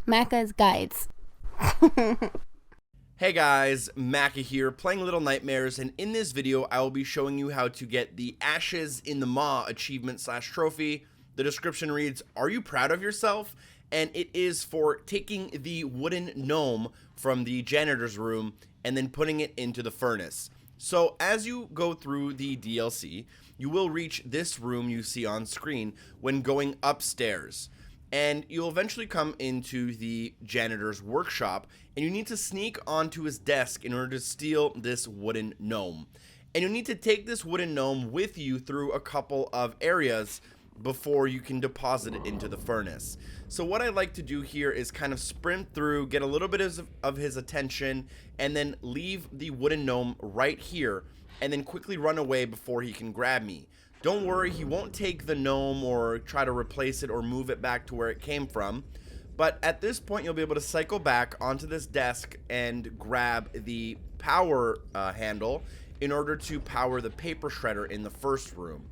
Macca's Guides. Hey guys, Macca here, playing Little Nightmares, and in this video I will be showing you how to get the Ashes in the Maw achievement / trophy. The description reads, "Are you proud of yourself?" And it is for taking the wooden gnome from the janitor's room and then putting it into the furnace. So as you go through the DLC, you will reach this room you see on screen when going upstairs. And you'll eventually come into the janitor's workshop, and you need to sneak onto his desk in order to steal this wooden gnome. And you need to take this wooden gnome with you through a couple of areas before you can deposit it into the furnace. So what I like to do here is kind of sprint through, get a little bit of his attention, and then leave the wooden gnome right here, and then quickly run away before he can grab me. Don't worry, he won't take the gnome or try to replace it or move it back to where it came from. But at this point, you'll be able to cycle back onto this desk and grab the power handle in order to power the paper shredder in the first room.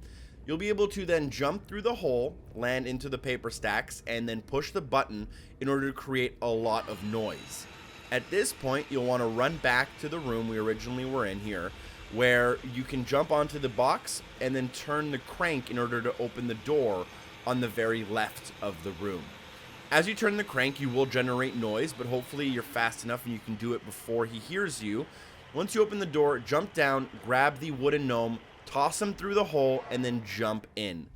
You'll be able to then jump through the hole, land into the paper stacks, and then push the button in order to create a lot of noise. At this point, you'll want to run back to the room we originally were in here, where you can jump onto the box and then turn the crank in order to open the door on the very left of the room. As you turn the crank, you will generate noise, but hopefully you're fast enough and you can do it before he hears you. Once you open the door, jump down, grab the wooden gnome, toss him through the hole, and then jump in.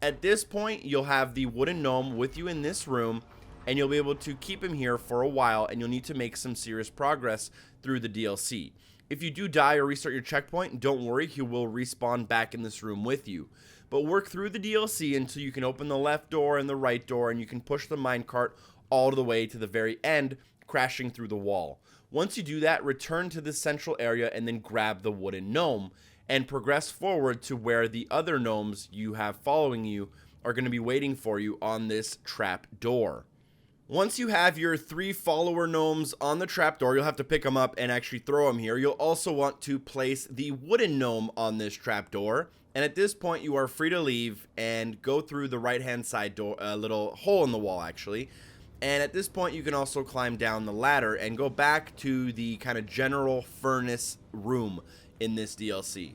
At this point, you'll have the wooden gnome with you in this room, and you'll be able to keep him here for a while, and you'll need to make some serious progress through the DLC. If you do die or restart your checkpoint, don't worry, he will respawn back in this room with you. But work through the DLC until you can open the left door and the right door, and you can push the minecart all the way to the very end, crashing through the wall. Once you do that, return to this central area and then grab the wooden gnome, and progress forward to where the other gnomes you have following you are going to be waiting for you on this trap door. Once you have your 3 follower gnomes on the trapdoor, you'll have to pick them up and actually throw them here. You'll also want to place the wooden gnome on this trapdoor. And at this point, you are free to leave and go through the right-hand side door, a little hole in the wall, actually. And at this point, you can also climb down the ladder and go back to the kind of general furnace room in this DLC.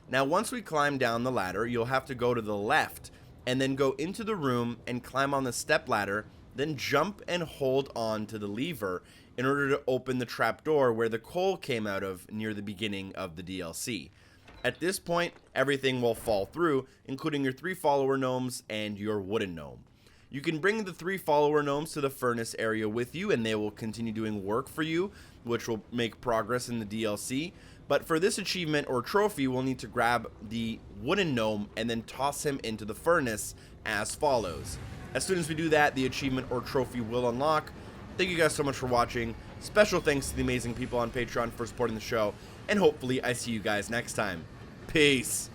Now, once we climb down the ladder, you'll have to go to the left and then go into the room and climb on the step ladder. Then jump and hold on to the lever in order to open the trapdoor where the coal came out of near the beginning of the DLC. At this point, everything will fall through, including your 3 follower gnomes and your wooden gnome. You can bring the 3 follower gnomes to the furnace area with you, and they will continue doing work for you, which will make progress in the DLC. But for this achievement or trophy, we'll need to grab the wooden gnome and then toss him into the furnace as follows. As soon as we do that, the achievement or trophy will unlock. Thank you guys so much for watching. Special thanks to the amazing people on Patreon for supporting the show. And hopefully I see you guys next time. Peace.